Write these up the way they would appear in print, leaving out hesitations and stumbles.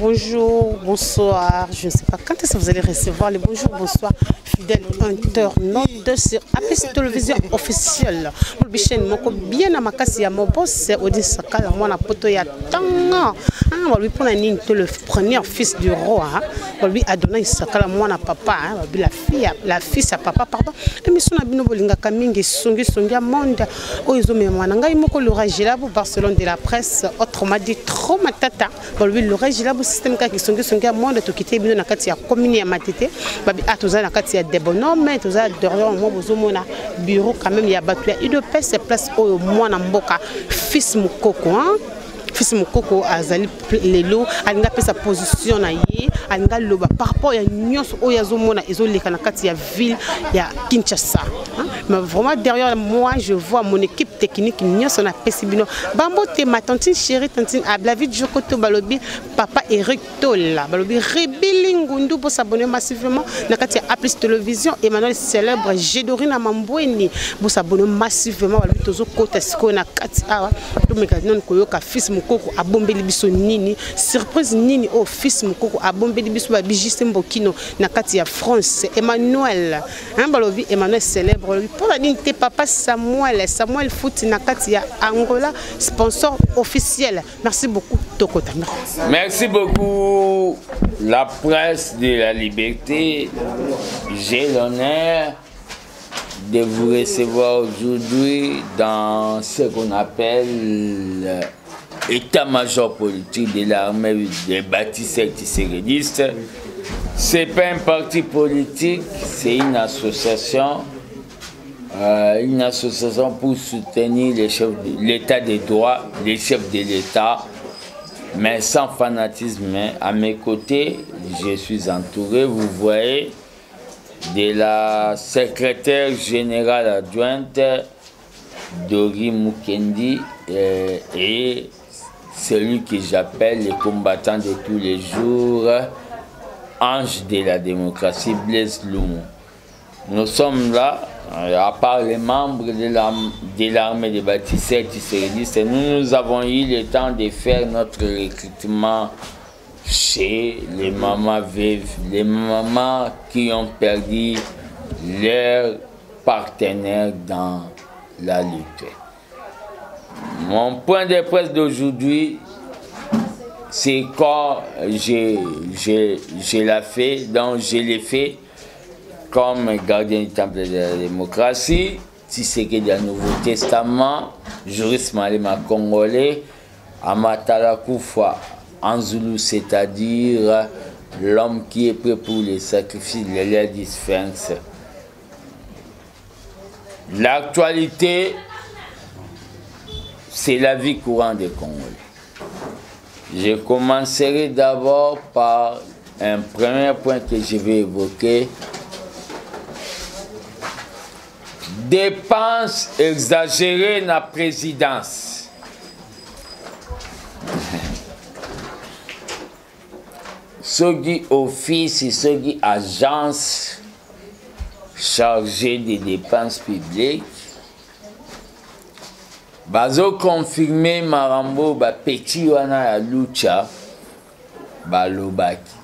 Bonjour, bonsoir. Je ne sais pas quand est-ce que vous allez recevoir les bonjour, bonsoir, fidèles internautes sur APS Télévision officielle. Pour Bichène, moko bien à ma casse, mon boss, Odin Sakala, moi, la poto ya tanga. On lui prend le premier fils du roi. On lui a donné Sakala, moi, na papa, la fille à papa, pardon. Et mais son abino bolinga kamingi, songi, monde. Oh, ils ont mis moi, nanga, moko le ragilabo, Barcelone de la presse, autrement dit, trop matata. On lui le ragilabo, système qui songi, monde, tout quitter, bien, na katia, commune à matete. Babi, ah, tout ça, na katia, des bonhommes, tout ça, derrière moi, vous avez bureau, quand même, il y a battu. Il de paix, c'est place, oh, moi, namboka, fils mukoko, hein. Fils mukoko azali lelo alinga pesa position na ye alinga loba par rapport ya nyos oyazo mona ezoleka na kati ya ville ya Kinshasa. Mais vraiment derrière moi je vois mon équipe technique nyos na pesibino bambo te ma tantine chérie tantine Ablavid Jokoto balobi papa Eric Tola balobi rebili ngundu pour s'abonner massivement na kati ya Aplis Télévision Emmanuel célèbre Gédorina Mambweni pour s'abonner massivement balobi tozo kota siko na kati awa to mekazino koyoka fils mukoko abombeli biso nini surprise nini au fils mukoko abombeli biso ba bijiste mbokino na kati ya France Emmanuel balobi Emmanuel célèbre pour la dignité papa Samuel Foot na kati ya Angola sponsor officiel. Merci beaucoup Tokota. Merci beaucoup la presse de la liberté. J'ai l'honneur de vous recevoir aujourd'hui dans ce qu'on appelle l'état-major politique de l'armée des bâtisseurs tisserédistes. Ce n'est pas un parti politique, c'est une association pour soutenir les chefs de l'état des droits, les chefs de l'État, mais sans fanatisme. À mes côtés, je suis entouré, vous voyez, de la secrétaire générale adjointe Dori Mukendi et celui que j'appelle le combattant de tous les jours, ange de la démocratie, Blaise Loumou. Nous sommes là, à part les membres de l'armée des bâtisseurs tisserédistes, nous avons eu le temps de faire notre recrutement chez les mamans veuves, les mamans qui ont perdu leur partenaire dans la lutte. Mon point de presse d'aujourd'hui, c'est quand je l'ai fait, donc je l'ai fait comme gardien du temple de la démocratie, Tshisekedi du Nouveau Testament, juriste malema congolais, Amatala Koufa en Zoulou, c'est-à-dire l'homme qui est prêt pour les sacrifices de l'air du Sphinx. L'actualité, c'est la vie courante des Congolais. Je commencerai d'abord par un premier point que je vais évoquer. Dépenses exagérées dans la présidence. Ceux qui office et ceux qui agence chargés des dépenses publiques, bazo confirmer marambo ba petit wana ya lucha balobaki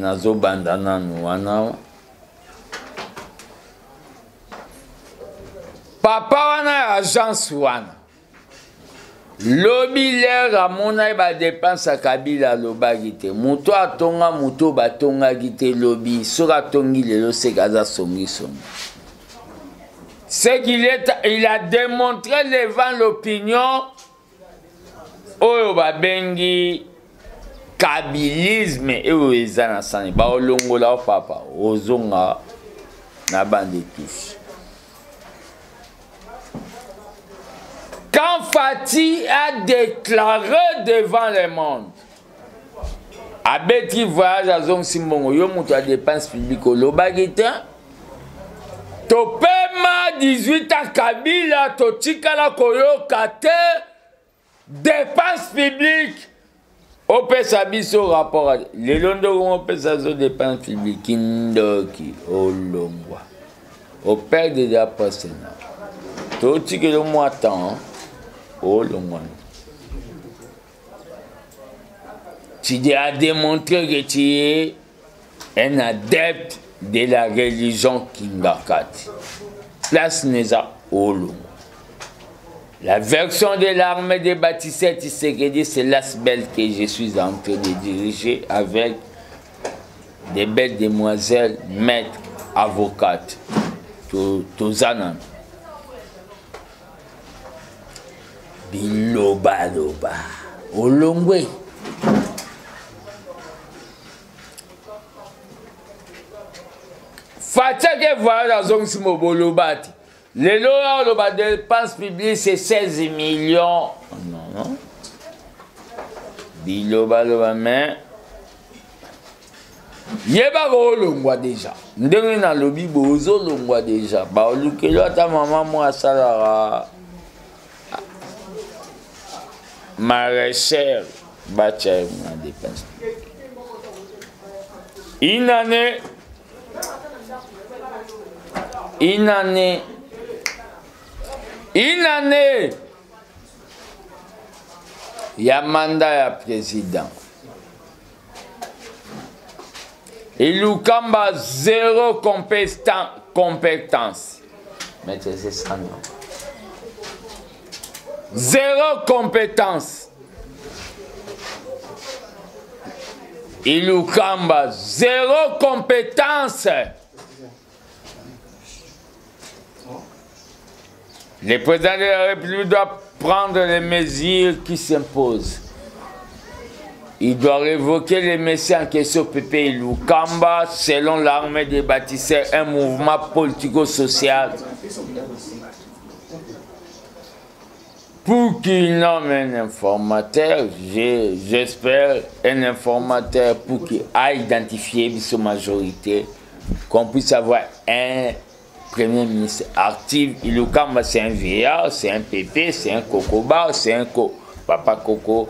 nazo bandana wana papa wana ya agence wana lobi l'air amona ba dépense Kabila lobaki te muto atonga muto batonga gite lobi sora tongi lelo sekaza songi. C'est qu'il a démontré devant l'opinion oyo babengi kabilisme eyo eza na sani ba olongola papa ozonga na bande touche. Quand Fati a déclaré devant le monde abeti voyage à Zong Simbongo yo muto a dépense publique olobaki te topema 18 ans Kabila totikala koyoka te dépense publique opesa biso rapport lelo ndoko opesa zo dépense publique ndoki olongwa opère de la personnel totikelo moi temps olongwa tu as démontré que tu es un adepte de la religion Kingakati. Place Neza Olongo. La version de l'armée des bâtisseurs Tshisekedi, c'est l'Asbel que je suis en train de diriger avec des belles demoiselles, maîtres, avocates. Tozanan. Biloba loba. Olongwe. Fatake voilà dans un mobolobati. Les lois de dépenses publiques, c'est 16 millions. Non, non. Biloba loba, mais. Yeba olongwa déjà. Ndenge na lobi bozo longwa déjà. Ba olukelo ata maman moi salara. Maraîchère bacha na dépense. Une année il y a mandat ya président. Et Lukamba zéro compétence. Mais c'est ça non. Zéro compétence. Et Lukamba zéro compétence. Le président de la République doit prendre les mesures qui s'imposent. Il doit révoquer les messieurs en question Pépé Lukamba selon l'armée des bâtisseurs, un mouvement politico-social pour qu'il nomme un informateur, j'espère un informateur pour qu'il aille identifier sa majorité, qu'on puisse avoir un Premier ministre actif. Lukamba c'est un vieillard, c'est un pépé, c'est un cocoba, c'est un papa coco.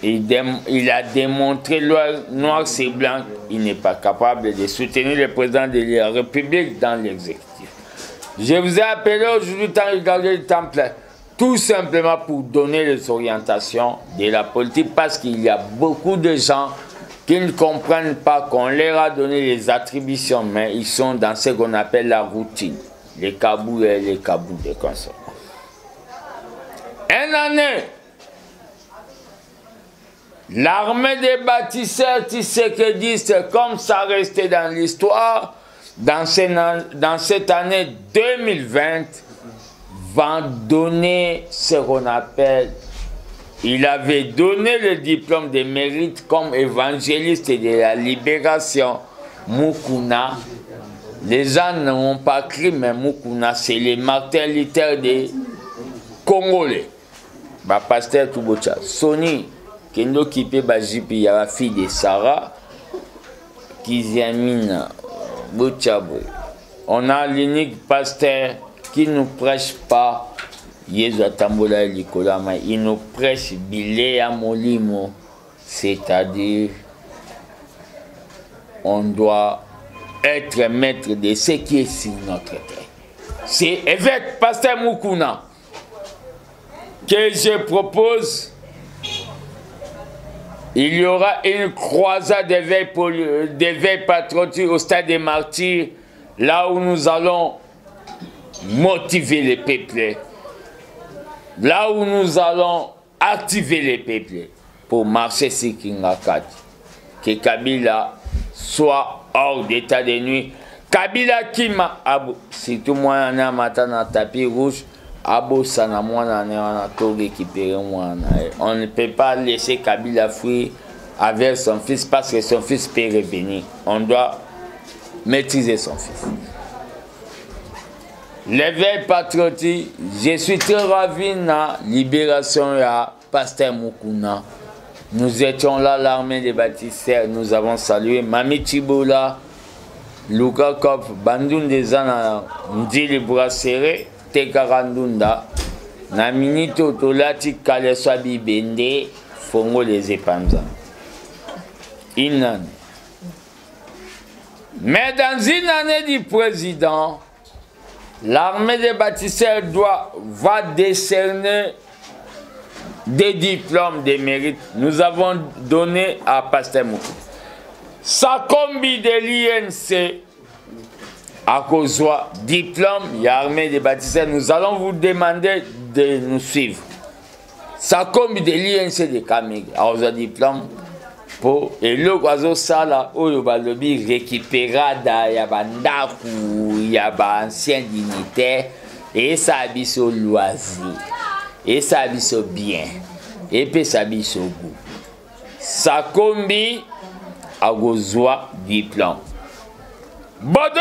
Il a démontré noir c'est blanc, il n'est pas capable de soutenir le président de la République dans l'exécutif. Je vous ai appelé aujourd'hui tant regarder le temple, tout simplement pour donner les orientations de la politique, parce qu'il y a beaucoup de gens qui ne comprennent pas qu'on leur a donné les attributions, mais ils sont dans ce qu'on appelle la routine, les kabous et les kabous de consommateurs. Une année, l'armée des bâtisseurs tshisekidistes, comme ça restait dans l'histoire, dans cette année 2020, va donner ce qu'on appelle, il avait donné le diplôme de mérite comme évangéliste de la libération Mukuna. Les gens n'ont pas cru, mais Mukuna, c'est les martyrs littéraires des Congolais. Bah, pasteur Toubocha, Sony, qui nous occupé, il y a la fille de Sarah, Kiziamina, Bouchabou. On a l'unique pasteur qui ne prêche pas. Il nous prêche Bilea Molimo, c'est-à-dire on doit être maître de ce qui est sur notre terre. C'est évêque pasteur Mukuna que je propose. Il y aura une croisade d'éveil patriotique au stade des Martyrs, là où nous allons motiver les peuples. Là où nous allons activer les peuples pour marcher sur Kingakati. Que Kabila soit hors d'état de nuit. Kabila Kima, surtout moi, on a matin un tapis rouge. On ne peut pas laisser Kabila fuir avec son fils parce que son fils peut revenir. On doit maîtriser son fils. L'éveil patriotique, je suis très ravi de la libération de pasteur Mukuna. Nous étions là, l'armée des bâtisseurs, nous avons salué Mami Chibola, Luka Kop, Bandoun des Ana, Ndili Brasseré, Tekarandunda, Naminito Tolati Kaleswabi Bende, Fongo les Epanza. Une année. Mais dans une année du président, l'armée des bâtisseurs va décerner des diplômes de mérite, nous avons donné à Pasteur Moukou. Sakombi de l'INC, à cause de diplôme, il y a armée des bâtisseurs, nous allons vous demander de nous suivre. Sakombi de l'INC de Kameg, à cause de diplôme, pour et le oiseau sala oyo balobi récupéra ya bandaku ya ba ancien dignitaire et ça abiso loisir et ça abiso bien et puis ça abiso goût. Sakombi a gozwa diplôme. Bodwe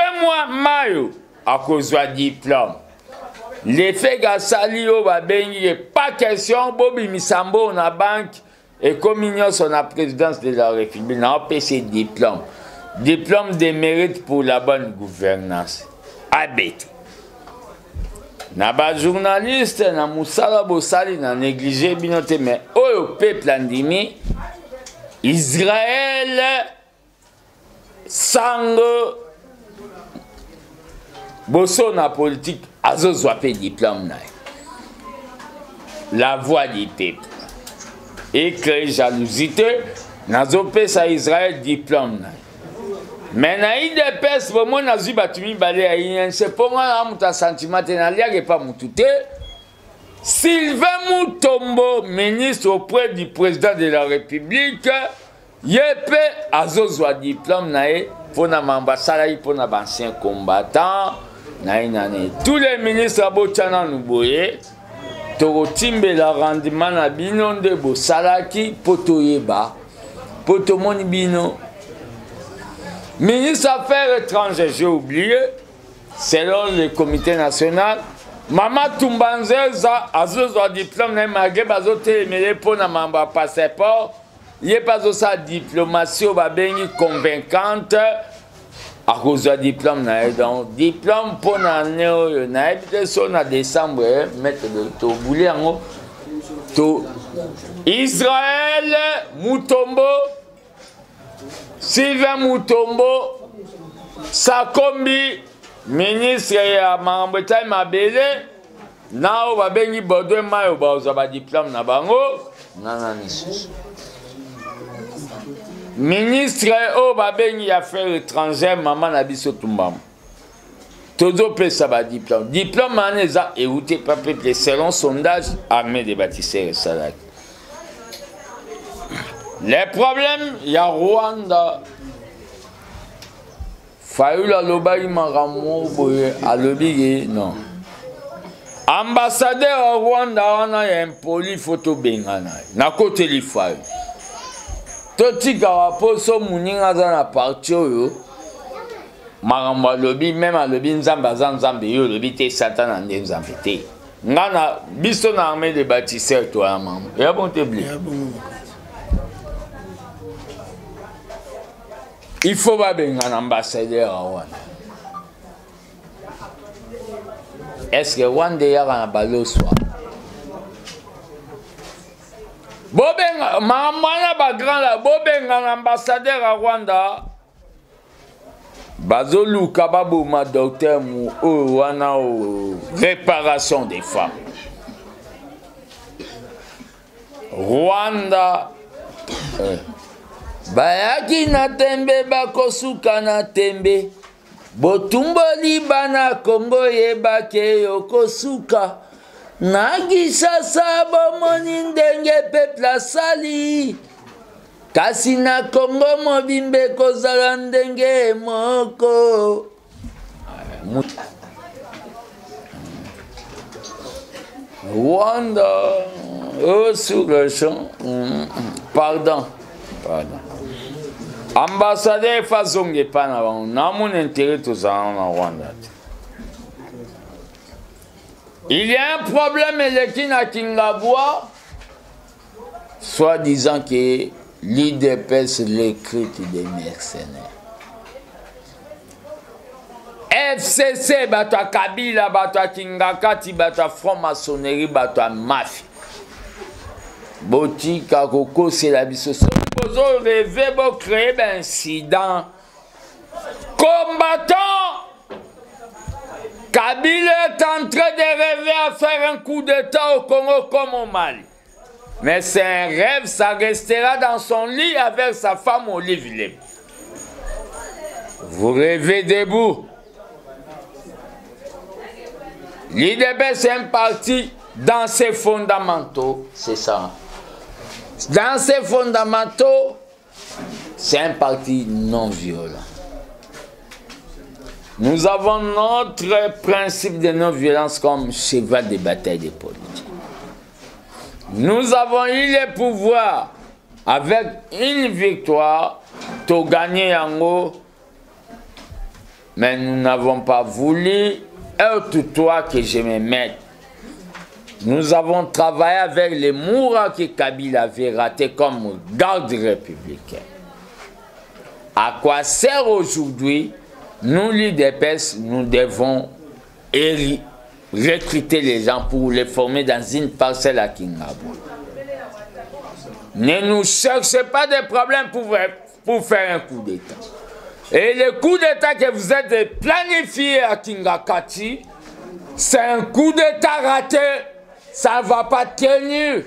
mayo a gozwa diplôme. L'effet gasali o ba bengi pas question bobi misambo na banque. Et comme il y a la présidence de la République, on a ces diplômes. Diplôme de mérite pour la bonne gouvernance. Abet. Na ba journaliste, na musala bosali, na négligé binote, mais au peuple andimi, Israël, sang, bosso na politique, azo zwape diplôme na. La voix du peuple. Et créer jalousie, nazo pesa Israël diplôme. Mais na IDPS vraiment nazu batumi balé ayen c'est pour moi muta sentiment na liage pas mutute. Sylvain Mutombo, ministre auprès du président de la République, yepe azozwa diplôme nae pour na mambasala pour na ancien combattant nainane. Tous les ministres abotana nuboye Torotimbe la rendement na bino de bosalaki potoyeba potomoni bino. Ministre Affaires étrangères, j'ai oublié, selon le comité national, Mama Tumbanzeza azozwa diplôme na magé bazote emele pona mamba passeport, yé pas sa diplomatie au babengi convaincante. À cause du diplôme, donc diplôme pour l'année, na décembre, mettre le boulet en haut. Israël, Mutombo, Sylvain Mutombo, Sakombi, ministre ya Marambeta Mabele, na va bengi Bodwe Mayo, ba diplôme na bango, nanani. Ministre au Babeni Affaires étrangères, maman Nabiso Tumbam. Todo pesa ba diplôme. Diplôme maneza et outé pas peuple selon sondage armée des bâtisseurs et salak. Les problèmes, il y a Rwanda. Fayoula Lobaï Maramo Boye à l'obligé, non. Ambassadeur au Rwanda, on a un poli photo bengana. Na côté li faille. Totika waposo muninga za na parti oyo maramba lobi même a lobi nzamba za nzambe yo lobi te satan ande nzambe te ngana biso na armée de bâtisseurs to ya maman ya bon te blé il faut pas benga un ambassadeur à wana est-ce que one day ya na balo soir Bobenga, mamana ba grand la Bobenga l'ambassadeur à Rwanda. Bazolu Kababu ma docteur mu wana réparation des femmes. Rwanda. Bayaki na tembe bakosuka na tembe. Botumboli bana Kongo yebake yokosuka. Nagisa sabo moni ndenge pepla sali kasi na Kongo mobimbe kozala ndenge moko. Rwanda sur le champ pardon ambassadeur fazonge pana na mon intérêt tous en Rwanda. Il y a un problème à Kingabwa, soi-disant que l'IDPS l'écrite des mercenaires. FCC, batwa Kabila, batwa Kingakati, batwa franc-maçonnerie, batwa mafia. Botika, Koko, c'est la biso. Vous rêvez de créer un incident. Combattant! Kabila est en train de rêver à faire un coup d'État au Congo comme au Mali. Mais c'est un rêve, ça restera dans son lit avec sa femme Olive Lim. Vous rêvez debout. L'IDP, c'est un parti dans ses fondamentaux, c'est ça. Dans ses fondamentaux, c'est un parti non violent. Nous avons notre principe de non-violence comme cheval de bataille des politiques. Nous avons eu le pouvoir avec une victoire, tout gagner en haut, mais nous n'avons pas voulu être toi que je me mette. Nous avons travaillé avec les Moura que Kabila avait raté comme garde républicain. À quoi sert aujourd'hui, nous, l'IDPS, nous devons recruter les gens pour les former dans une parcelle à Kingabo. Ne nous cherchez pas de problèmes pour faire un coup d'État. Et le coup d'État que vous êtes planifié à Kingakati, c'est un coup d'État raté. Ça ne va pas tenir.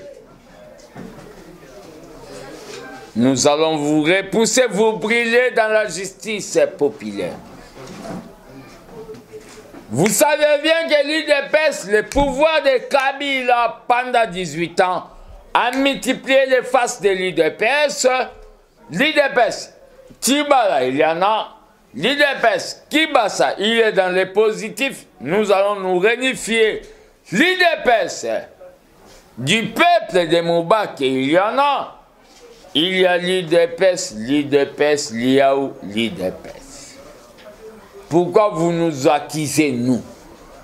Nous allons vous repousser, vous brûler dans la justice populaire. Vous savez bien que l'IDPS, le pouvoir de Kabila pendant 18 ans, a multiplié les faces de l'IDPS. L'IDPS, Tibala, il y en a. L'IDPS, Kibasa, il est dans les positifs. Nous allons nous réunifier. L'IDPS, du peuple de Moubak, il y en a. Il y a l'IDPS, l'IAO, l'IDPS. Pourquoi vous nous accusez, nous?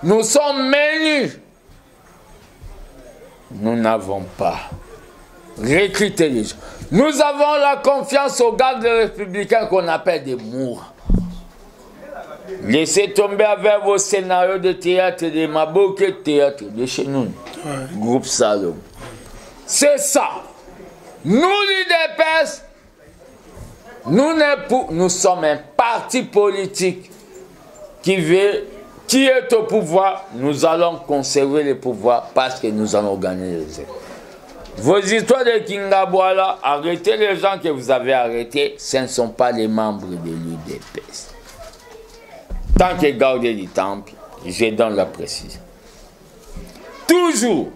Nous sommes menus. Nous n'avons pas recruté les gens. Nous avons la confiance aux gardes républicains qu'on appelle des mours. Laissez tomber avec vos scénarios de théâtre, de Maboke théâtre, de chez nous. Ouais. Groupe Salom. C'est ça. Nous, l'IDPS, nous sommes un parti politique qui est au pouvoir. Nous allons conserver le pouvoir parce que nous allons gagner les élections. Vos histoires de Kingabouala, arrêtez les gens que vous avez arrêtés, ce ne sont pas les membres de l'IDPS. Tant que gardez du temple, je donne la précision. Toujours,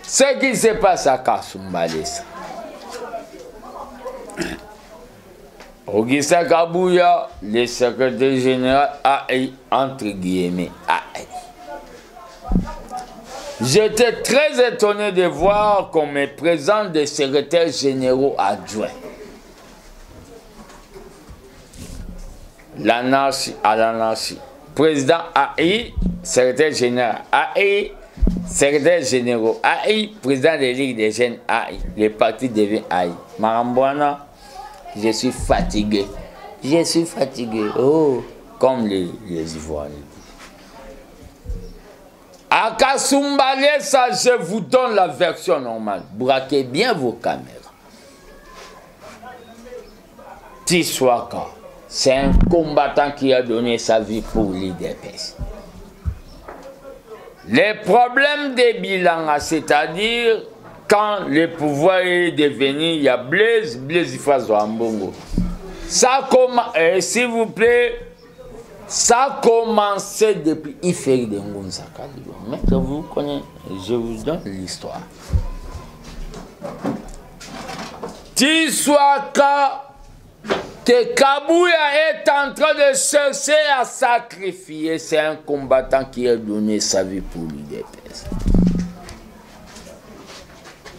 ce qui se passe à Kasumbalesa. Augustin Kabouya, le secrétaire général, entre guillemets, j'étais très étonné de voir qu'on me présente des secrétaires généraux adjoints. L'anarchie à l'anarchie. Président AI, secrétaire général AI, secrétaire général AI, président de la Ligue des jeunes AI. Le parti devient AI. Marambouana, je suis fatigué. Je suis fatigué. Oh, comme les Ivoiriens. À Kasumbalesa, je vous donne la version normale. Braquez bien vos caméras. Tiswaka, c'est un combattant qui a donné sa vie pour l'IDPS. Les problèmes des bilans, c'est-à-dire quand le pouvoir est devenu, il y a Blaise Ifazo Ambongo. Ça commence, s'il vous plaît, ça a commencé depuis Iferi de Ngunza Kalibo. Mais vous connaissez, je vous donne l'histoire. Tiswaka, que Kabouya est en train de chercher à sacrifier. C'est un combattant qui a donné sa vie pour l'IDPS.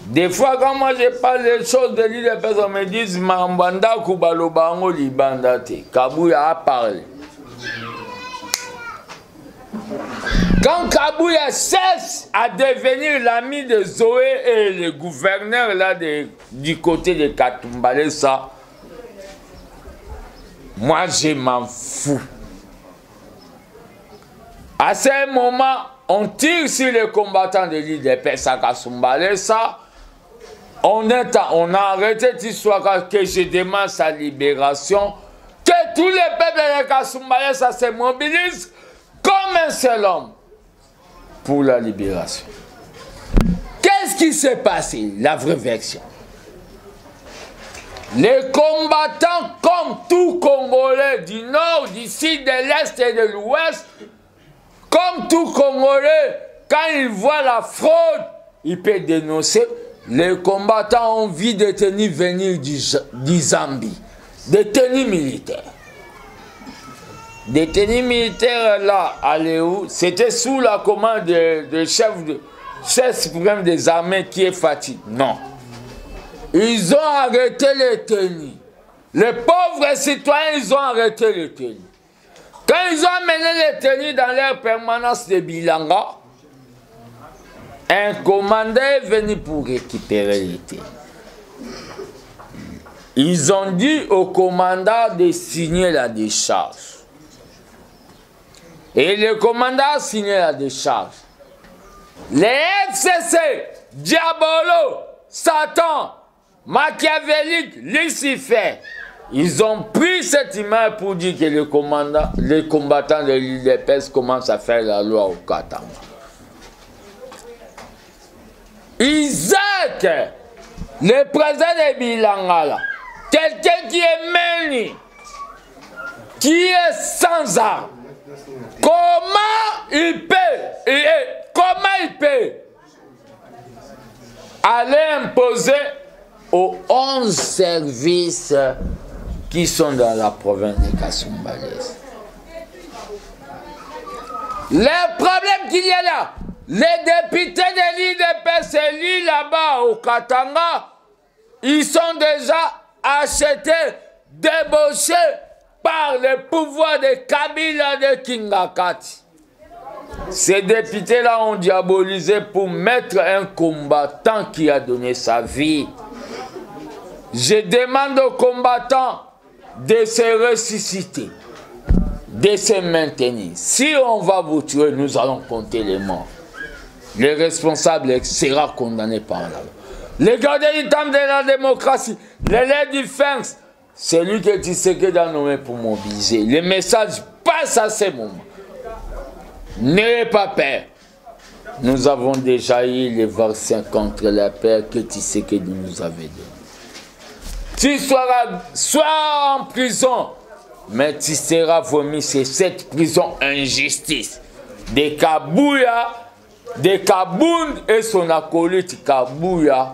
Des fois, quand moi je parle des choses de l'IDPS, on me dit Mambanda Kubalobango Libandate. Kabouya a parlé. Quand Kabouya cesse à devenir l'ami de Zoé et le gouverneur là du côté de Katumbalesa, moi je m'en fous. À ce moment, on tire sur les combattants de l'IDPS à Kasumbalesa. On a arrêté Tiswaka que je demande sa libération. Que tous les peuples de Kasumbalesa se mobilisent comme un seul homme. pour la libération. Qu'est-ce qui s'est passé? La vraie version. Les combattants, comme tout Congolais du Nord, du Sud, de l'Est et de l'Ouest, comme tout Congolais, quand ils voient la fraude, ils peuvent dénoncer. Les combattants ont vu des tenues venir du Zambie, des tenues militaires. Des tenues militaires là, allaient où? C'était sous la commande de chef suprême des armées qui est Fati. Non. Ils ont arrêté les tenues. Les pauvres citoyens, ils ont arrêté les tenues. Quand ils ont amené les tenues dans leur permanence de Bilanga, un commandant est venu pour récupérer les tenues. Ils ont dit au commandant de signer la décharge. Et le commandant a signé la décharge. Les FCC, Diabolo, Satan, Machiavélique, Lucifer, ils ont pris cette image pour dire que les combattants de l'UDPS commencent à faire la loi au Katanga. Isaac, le président de Bilanga, quelqu'un qui est mené, qui est sans armes, comment il peut aller imposer aux 11 services qui sont dans la province de Kasumbalès? Le problème qu'il y a là, les députés de l'UDPS élus là-bas au Katanga, ils sont déjà achetés, débauchés par le pouvoir de Kabila de Kingakati. Ces députés-là ont diabolisé pour mettre un combattant qui a donné sa vie. Je demande aux combattants de se ressusciter, de se maintenir. Si on va vous tuer, nous allons compter les morts. Le responsable sera condamné par la loi. Les gardiens du temple de la démocratie, l'élève du FENS, c'est lui que Tshisekedi a nommé pour mobiliser. Le message passe à ce moment. N'ayez pas peur. Nous avons déjà eu les vaccins contre la peur que Tshisekedi nous avait donné. Tu sois en prison, mais tu seras vomi sur cette prison injustice. De Kabouya, de Kabound et son acolyte Kabouya,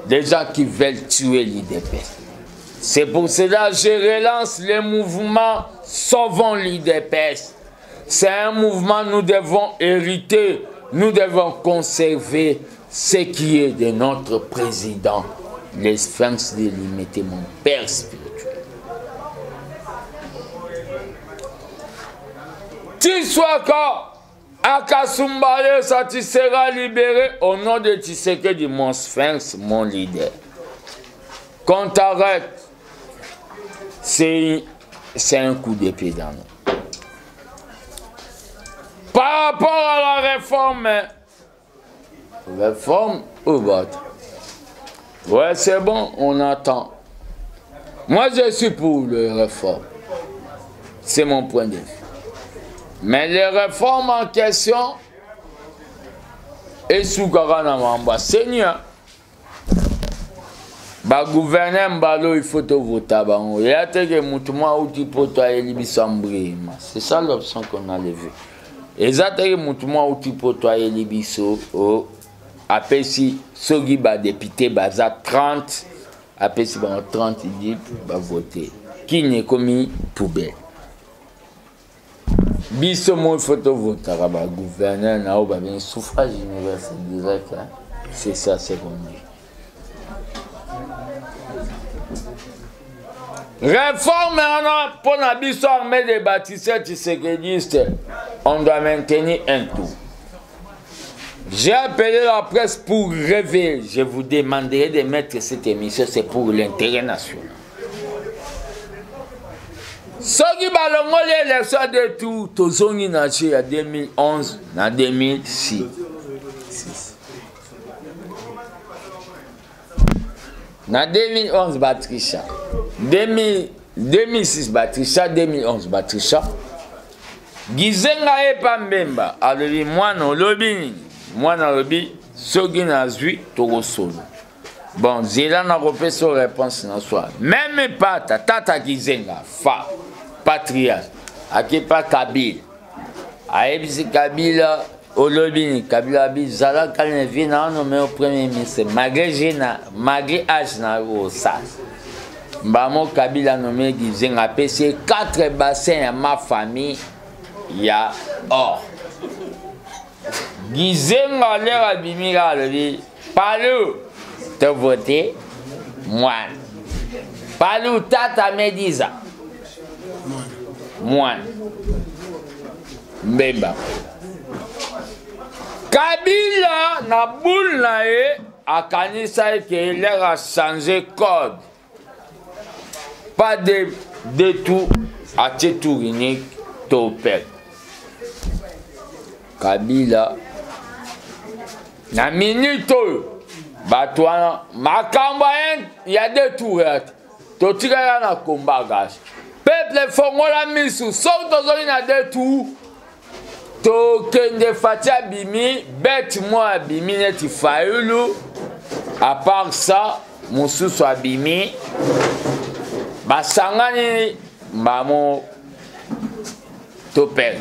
des gens qui veulent tuer l'UDPS. C'est pour cela que je relance le mouvement Sauvons l'UDPS. C'est un mouvement que nous devons hériter, nous devons conserver ce qui est de notre président, les Sphinx de limiter mon père spirituel. Tu sois quand à Kasumbalès, tu seras libéré au nom de Tshisekedi, mon Sphinx, mon leader. Quand tu arrêtes, c'est un coup d'épée dans nous. Par rapport à la réforme, au vote. Ouais, c'est bon, on attend. Moi, je suis pour les réformes. C'est mon point de vue. Mais les réformes en question, et sous Karanamamba, Seigneur, ba gouverner mbalo il faut te voter bango. Il y a que mutuma uti poto elibisambre. C'est ça l'option qu'on a levée. Exactement mutuma uti poto elibiso o apesi sogi ba député baza 30 apesi ba 30 dit ba voter. Qui n'est commis poubelle. Biso mo il faut te voter ba gouverner na o ba bien suffrage universel direct. C'est ça c'est qu'on dit. Réforme pour la biso armée des bâtisseurs tshisekidistes, on doit maintenir un tout. J'ai appelé la presse pour rêver. Je vous demanderai de mettre cette émission, c'est pour l'intérêt national. Ce qui balongo l'élection de tout, Tozongi Nachi en 2011, en 2006. En 2011, Batrisha. 2006, Batrisha. 2011, Batrisha. Gizenga epa mbemba alobi mwana olobi nini mwana alobi soki nazwi tokosolo. Bon, zela na kopesa réponse na soi. Même pas tata Gizenga fa patriarche akepa Kabila. Aebisi Kabila olobi ni Kabila bi zala kalne vi na nommé au premier ministre malgré âge na osas. Mbamo Kabila nommé Gizenga pesi 4 bassins à ma famille ya or. Gizenga lera bimira alobi Palou te voter moi. Palou tata Mediza moi. Mbemba Kabila na boule na ye akanisa que il a changé code. Pas de tout à tout unique topel. Kabila na minute batwana makamba il y a des tours. Totika na combat gage. Peuple fongola misu sauf dans une a des tours. To kende fatia bimi bête moi bimi neti faulu. À part ça mususu abimi basangani mbamo topel.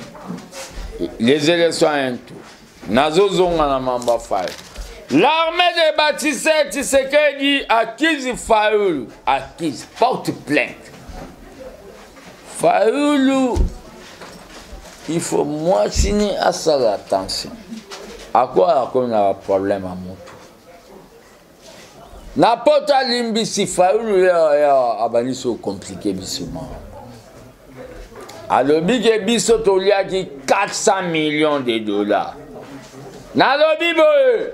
Les élections un tout. Nazo zonga na mamba faulu. L'armée de Baptiste Tshisekedi accuse Fayoulou. Accuse, porte plainte. Fayoulou, il faut moi signer à ça l'attention. À quoi on a un problème à mon tour? N'importe quel limbi, Fayoulou a banni so compliqué bisouman. Alors, big biso tolia dit 400 millions de dollars. Nalobi boy.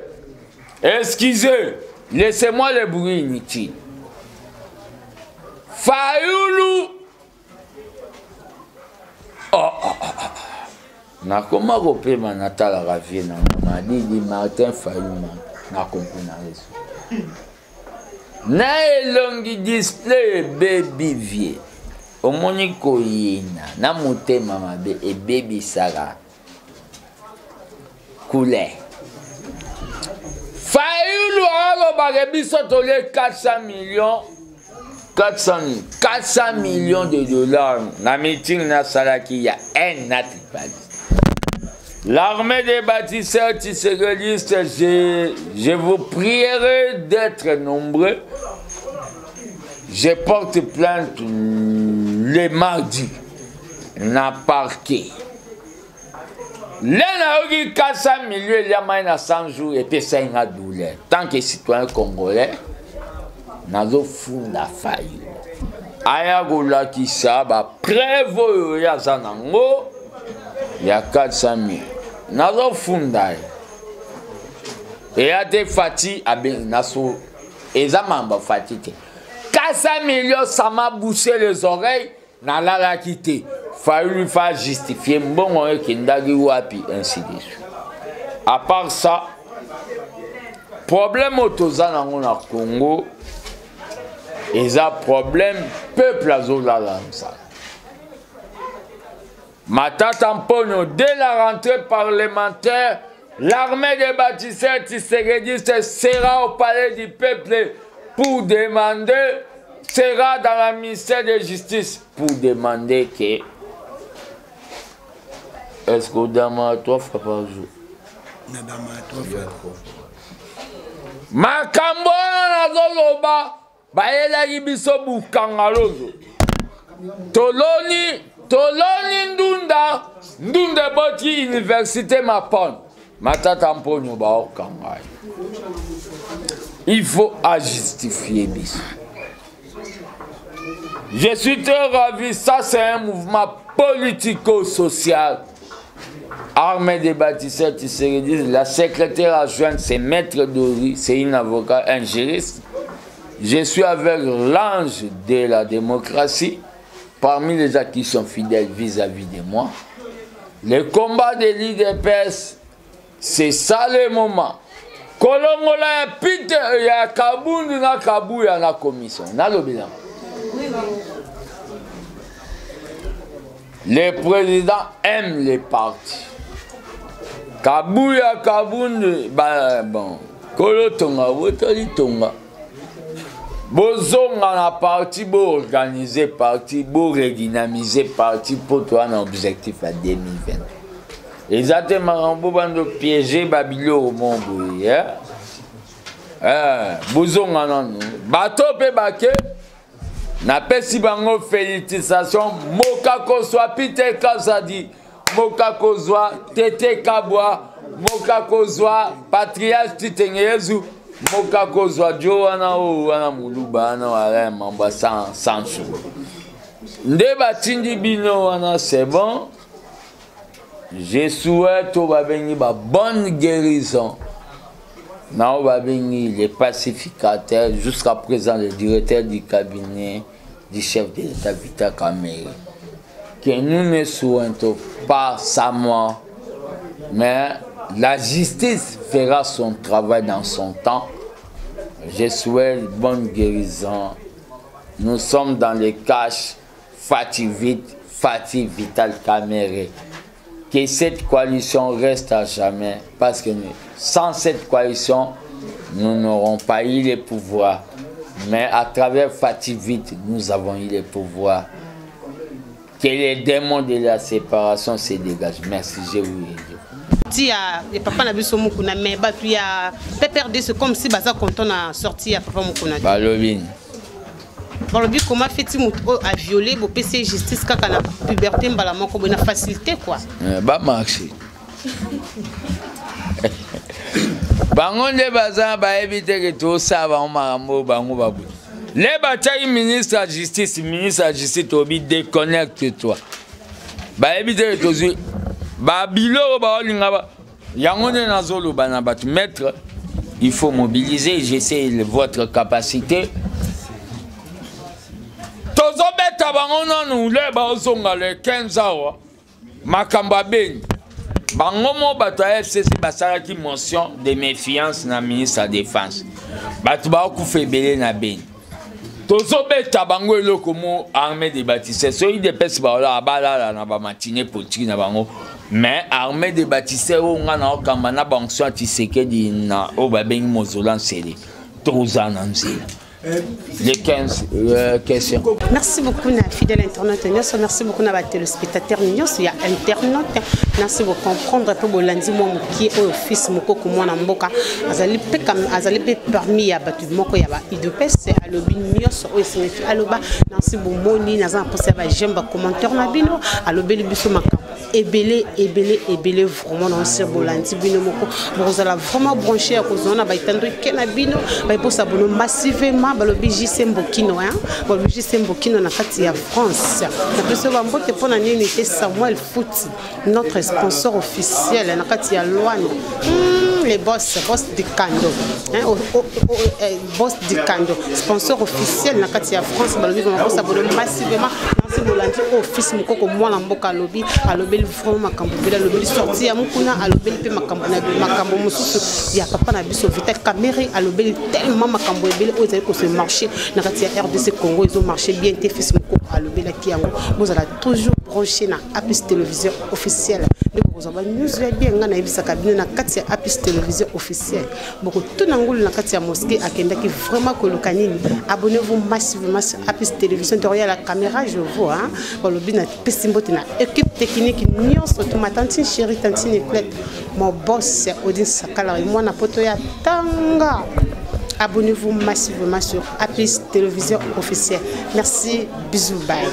Excusez, laissez-moi le bruit inutile. Fayoulou. Na comment repé manatala ravie na dit Martin Fayoulou na compris na raison. Na elongi display baby vie. Omoni koyina na motema mabe e baby sara. Coulé. Fayoulou a barebiso tolé 400 millions de dollars. Na meeting na salaki il y a un atripaliste. L'armée des bâtisseurs tisserelistes, je vous prierai d'être nombreux. Je porte plainte le mardi. Na parquet. L'un a eu 400 millions, il y a moins de 100 jours et puis ça a douleur. Tant que citoyen congolais, nous funda failli. Aya gola qui saba prévo ya zanango il y a 400 millions. Nous funda. Et a des fati aben naso ezamamba fatite. 400 millions ça m'a bouché les oreilles, na la quitté. Fallu lui faire justifier bon kindagi wapi ainsi de suite. À part ça, problème autozana na Congo, ils a problème peuple azola ça. Matata Mponyo, dès la rentrée parlementaire, l'armée des bâtisseurs tisseredistes sera au palais du peuple pour demander, sera dans la ministère de justice pour demander que est-ce que dama 3 fois par jour? Dama 3 fois. Makambo na zoloba bayela biso bukangalozo. Toloni ndunda boti université Mapon. Matata Mponyo ba okangai. Il faut justifier biso. Je suis très ravi, ça c'est un mouvement politico-social. Armée des bâtisseurs tisseredistes, la secrétaire adjointe, c'est Maître Dori, c'est une avocate, un juriste. Je suis avec l'ange de la démocratie, parmi les gens qui sont fidèles vis-à-vis de moi. Le combat de l'IDPS, c'est ça le moment. Kolongola ya pite ya kabundu na kabu ya na commission. Na lo bilan. Le président aime les partis. Kabouya Kabounde, bon, Kolo Tonga, Wotoli Tonga. Bozonga na parti, bo organiser parti, bo redynamiser parti pour toi un objectif à 2020. Exactement, bo bando piéger Babilo au monde, bozonga non, bato pe bake, na pesi bango félicitations, Mokako soit Peter Kazadi, Mokako soit Tete Kabwa, Mokako soit Patriarche Titengezu. Mokako zwa Joana o wana muluba wana wala mamba sans chou. Nde batindi bino wana c'est bon. Je souhaite au babeni ba bonne guérison. Na o babeni les pacificateurs jusqu'à présent le directeur du cabinet du chef de l'État Vital Kamerhe. Que nous ne souhaitons pas sa mort, mais la justice fera son travail dans son temps. Je souhaite bonne guérison. Nous sommes dans les caches Fatih Vital Kamerhe. Que cette coalition reste à jamais. Parce que sans cette coalition, nous n'aurons pas eu le pouvoir. Mais à travers Fatih Vit, nous avons eu le pouvoir. Que les démons de la séparation se dégagent. Merci, je vous dis. Il papa n'a vu son mukuna mais il y a perdu c'est comme si baza quand on a sorti à papa mukuna. Balobin. Balobin comment fait-il a violé pour PC justice quand la puberté mbalama comme une facilité quoi. Ba marché. Bangonde baza ba éviter que tout ça va on marambo bango babu. Les batailles ministre de la justice obi déconnecte-toi. Ba éviter que tout Babilo ba yangone nazolo bana batu maître, il faut mobiliser, j'essaie votre capacité. Tozo beta bango nous le ba zonga le 15 ans. Makamba ben. Bango mo batu FCC basara ki mention de méfiance na ministre de la défense. Batu ba ku febele na ben. Tozo beta bango eloko mo armée de bâtisseurs. So il dépêche ba la bala na ba matinée politique na bango. Mais armée de bâtisseurs on a na kambana banction Tshisekedi na obabengi mozolan seli. Toza nanzela. Les 15 questions. Merci beaucoup, fidèle internaute. Merci beaucoup, à téléspectateurs. Il y a internaute. Merci beaucoup. Comprendre un peu lundi, moi, qui est au fils, Moko, comme moi, Namboka. Azali parmi ya batu moko ya ba idopes à l'obi nyos o signifie aloba. Merci beaucoup, moni, nazan poser ba j'aime ba commentaire na bino. À l'obi le biso makam. Ebele vraiment dans ce lundi bino moko. Vous allez vraiment brancher à cause on a ba itando kena bino. Ba pour s'abonner massivement. Balobi JC Mbokino hein balobi JC Mbokino na kati ya France na peso ba mbote pona nini te Samuel Fouti notre sponsor officiel na kati ya Loane les boss du Kando hein boss du Kando sponsor officiel na kati ya France balobi ko s'abonner massivement dans ce lundi office mukoko mwana mboka lobi alobeli vraiment makambo bela lobi sorti ya mukuna alobeli pe makambo na makambo mususu ya papa na biso Vital Kamerhe alobeli tellement makambo ebele ozali ko ce marché na kati ya RDC Congo ils ont marché bien te fils mukoko alobela ki yango vous allez toujours brancher na Apis télévision officielle de vous avez news bien ngana ebisaka bino na kati ya Apis télévision officielle beaucoup tout nangulu na kati ya mosquée akenda ki vraiment ko lokanini abonnez-vous massivement sur Apis télévision derrière la caméra je vois hein balobi na pesimbote na équipe technique nyonso to ma tante chérie tante Niclette mon boss Odin Sakala et moi na poto ya tanga. Abonnez-vous massivement sur Apis télévision officielle. Merci, bisous, bye.